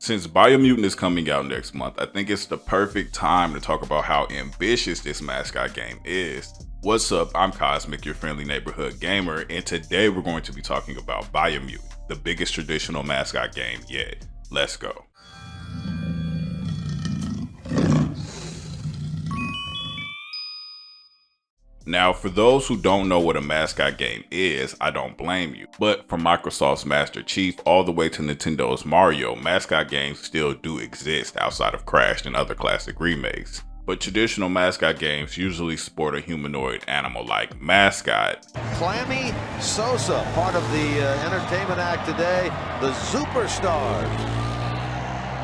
Since Biomutant is coming out next month, I think it's the perfect time to talk about how ambitious this Mascot game is. What's up, I'm Cosmic, your friendly neighborhood gamer, and today we're going to be talking about Biomutant, the biggest traditional Mascot game yet. Let's go. Now, for those who don't know what a Mascot game is, I don't blame you. But from Microsoft's Master Chief all the way to Nintendo's Mario, Mascot games still do exist outside of Crash and other classic remakes. But traditional Mascot games usually sport a humanoid animal like Mascot. Clammy Sosa, part of the entertainment act today, the Superstars.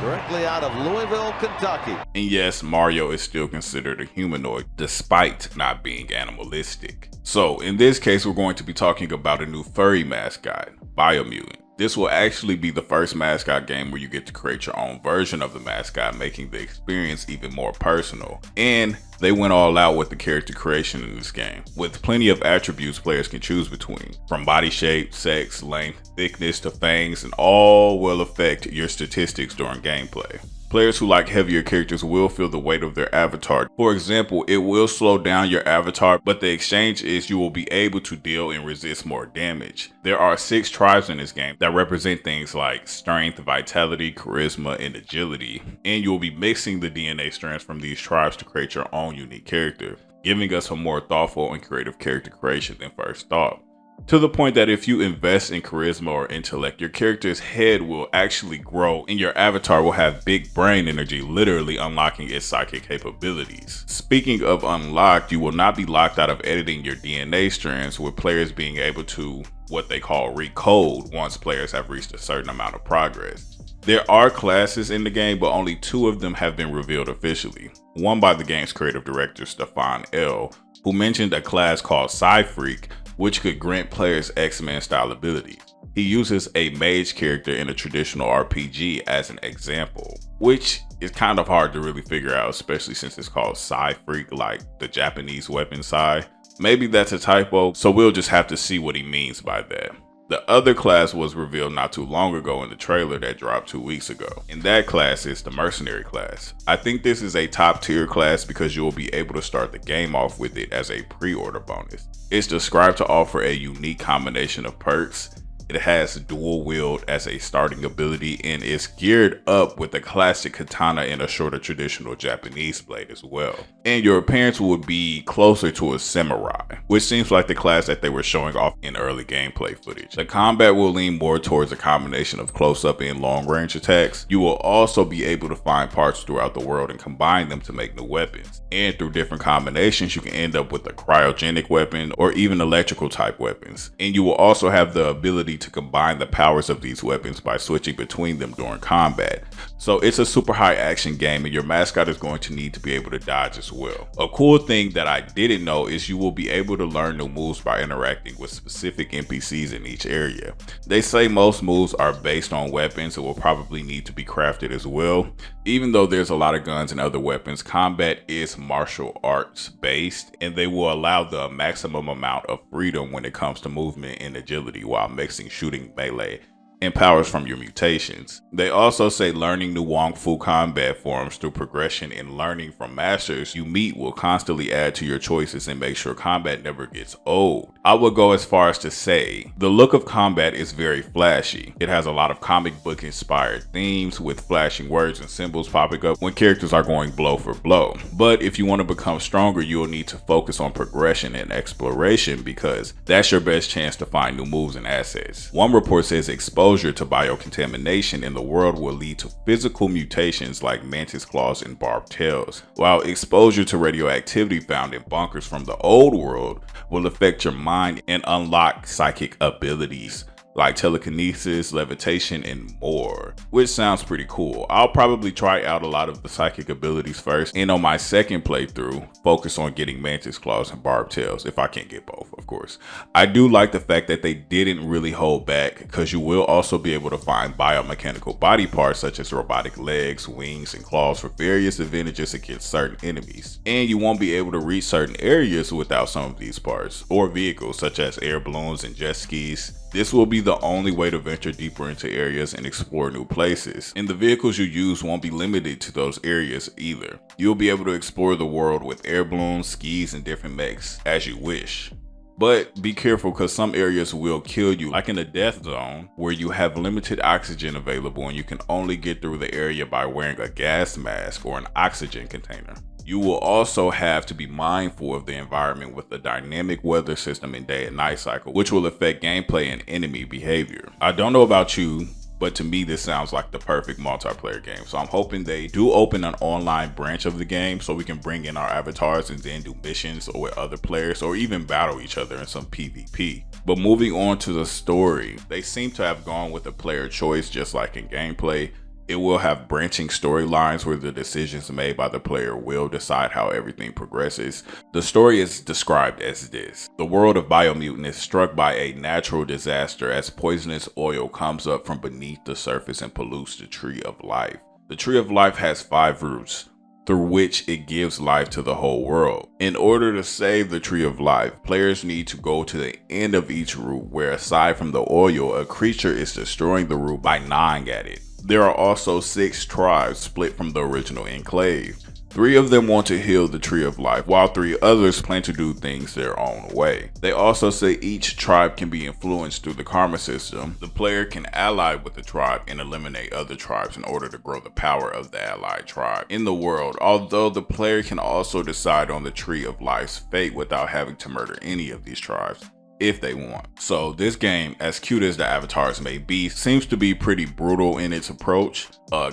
Directly out of Louisville, Kentucky. And yes, Mario is still considered a humanoid, despite not being animalistic. So, in this case, we're going to be talking about a new furry mascot, Biomutant. This will actually be the first Mascot game where you get to create your own version of the mascot, making the experience even more personal. And they went all out with the character creation in this game, with plenty of attributes players can choose between, from body shape, sex, length, thickness to fangs, and all will affect your statistics during gameplay. Players who like heavier characters will feel the weight of their avatar. For example, it will slow down your avatar, but the exchange is you will be able to deal and resist more damage. There are 6 tribes in this game that represent things like strength, vitality, charisma, and agility, and you will be mixing the DNA strands from these tribes to create your own unique character, giving us a more thoughtful and creative character creation than first thought. To the point that if you invest in charisma or intellect, your character's head will actually grow and your avatar will have big brain energy, literally unlocking its psychic capabilities. Speaking of unlocked, you will not be locked out of editing your DNA strands, with players being able to what they call recode once players have reached a certain amount of progress. There are classes in the game, but only 2 of them have been revealed officially. One by the game's creative director, Stefan L., who mentioned a class called Psy-Freak, which could grant players X-Men style abilities. He uses a mage character in a traditional RPG as an example, which is kind of hard to really figure out, especially since it's called Psy-Freak, like the Japanese weapon Psy. Maybe that's a typo, so we'll just have to see what he means by that. The other class was revealed not too long ago in the trailer that dropped 2 weeks ago, and that class is the Mercenary class. I think this is a top tier class because you will be able to start the game off with it as a pre-order bonus. It's described to offer a unique combination of perks. It has dual wield as a starting ability and is geared up with a classic katana and a shorter traditional Japanese blade as well. And your appearance would be closer to a samurai, which seems like the class that they were showing off in early gameplay footage. The combat will lean more towards a combination of close-up and long-range attacks. You will also be able to find parts throughout the world and combine them to make new weapons. And through different combinations, you can end up with a cryogenic weapon or even electrical type weapons. And you will also have the ability to combine the powers of these weapons by switching between them during combat. So it's a super high action game, and your mascot is going to need to be able to dodge as well. A cool thing that I didn't know is you will be able to learn new moves by interacting with specific NPCs in each area. They say most moves are based on weapons and will probably need to be crafted as well. Even though there's a lot of guns and other weapons, combat is martial arts based, and they will allow the maximum amount of freedom when it comes to movement and agility while mixing shooting, melee, and powers from your mutations. They also say learning new Wong Fu combat forms through progression and learning from masters you meet will constantly add to your choices and make sure combat never gets old. I would go as far as to say the look of combat is very flashy. It has a lot of comic book inspired themes with flashing words and symbols popping up when characters are going blow for blow. But if you want to become stronger, you will need to focus on progression and exploration because that's your best chance to find new moves and assets. One report says exposure to biocontamination in the world will lead to physical mutations like mantis claws and barbed tails, while exposure to radioactivity found in bunkers from the old world will affect your mind and unlock psychic abilities like telekinesis, levitation, and more, which sounds pretty cool. I'll probably try out a lot of the psychic abilities first, and on my second playthrough, focus on getting mantis claws and barbed tails, if I can't get both, of course. I do like the fact that they didn't really hold back, because you will also be able to find biomechanical body parts such as robotic legs, wings, and claws for various advantages against certain enemies. And you won't be able to reach certain areas without some of these parts, or vehicles such as air balloons and jet skis. This will be the only way to venture deeper into areas and explore new places. And the vehicles you use won't be limited to those areas either. You'll be able to explore the world with air balloons, skis, and different mechs as you wish. But be careful, because some areas will kill you, like in the death zone, where you have limited oxygen available and you can only get through the area by wearing a gas mask or an oxygen container. You will also have to be mindful of the environment with the dynamic weather system and day and night cycle, which will affect gameplay and enemy behavior. I don't know about you, but to me this sounds like the perfect multiplayer game. So I'm hoping they do open an online branch of the game so we can bring in our avatars and then do missions or with other players, or even battle each other in some PvP. But moving on to the story, they seem to have gone with a player choice just like in gameplay. It will have branching storylines where the decisions made by the player will decide how everything progresses. The story is described as this: the world of Biomutant is struck by a natural disaster as poisonous oil comes up from beneath the surface and pollutes the Tree of Life. The Tree of Life has 5 roots, through which it gives life to the whole world. In order to save the Tree of Life, players need to go to the end of each root, where aside from the oil, a creature is destroying the root by gnawing at it. There are also 6 tribes split from the original enclave. 3 of them want to heal the Tree of Life, while 3 others plan to do things their own way. They also say each tribe can be influenced through the karma system. The player can ally with the tribe and eliminate other tribes in order to grow the power of the allied tribe in the world, although the player can also decide on the Tree of Life's fate without having to murder any of these tribes if they want. So this game, as cute as the avatars may be, seems to be pretty brutal in its approach.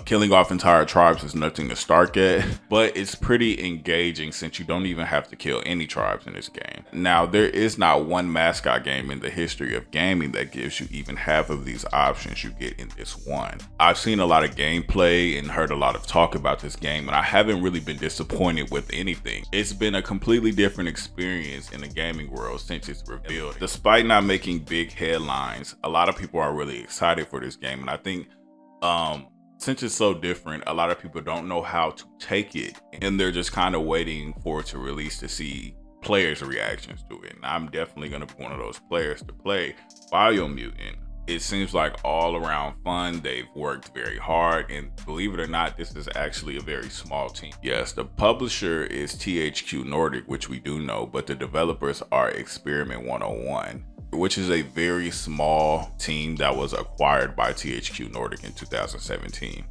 Killing off entire tribes is nothing to start at, but it's pretty engaging since you don't even have to kill any tribes in this game. Now, there is not one Mascot game in the history of gaming that gives you even half of these options you get in this one. I've seen a lot of gameplay and heard a lot of talk about this game, and I haven't really been disappointed with anything. It's been a completely different experience in the gaming world since its reveal. Despite not making big headlines, a lot of people are really excited for this game, and I think since it's so different, a lot of people don't know how to take it, and they're just kind of waiting for it to release to see players' reactions to it. And I'm definitely going to be one of those players to play Biomutant. It seems like all around fun. They've worked very hard, and believe it or not, this is actually a very small team. Yes, the publisher is Thq Nordic, which we do know, but the developers are Experiment 101, which is a very small team that was acquired by Thq Nordic in 2017.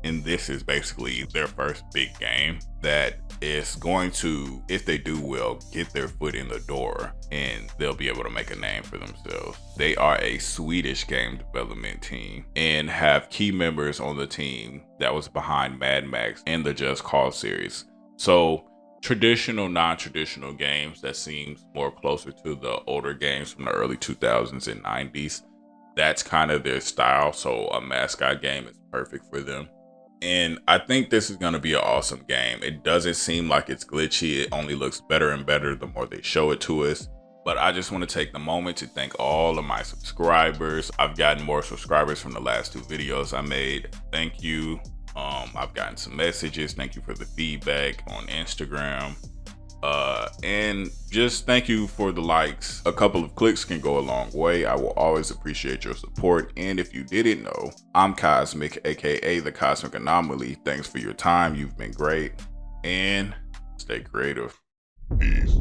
And this is basically their first big game that is going to, if they do well, get their foot in the door and they'll be able to make a name for themselves. They are a Swedish game development team and have key members on the team that was behind Mad Max and the Just Cause series. So traditional, non-traditional games that seems more closer to the older games from the early 2000s and 90s. That's kind of their style. So a Mascot game is perfect for them. And I think this is going to be an awesome game. It doesn't seem like it's glitchy. It only looks better and better the more they show it to us. But I just want to take the moment to thank all of my subscribers. I've gotten more subscribers from the last 2 videos I made. Thank you. I've gotten some messages. Thank you for the feedback on Instagram. And just thank you for the likes. A couple of clicks can go a long way. I will always appreciate your support. And if you didn't know, I'm Cosmic, aka the Cosmic Anomaly. Thanks for your time. You've been great. And stay creative. Peace.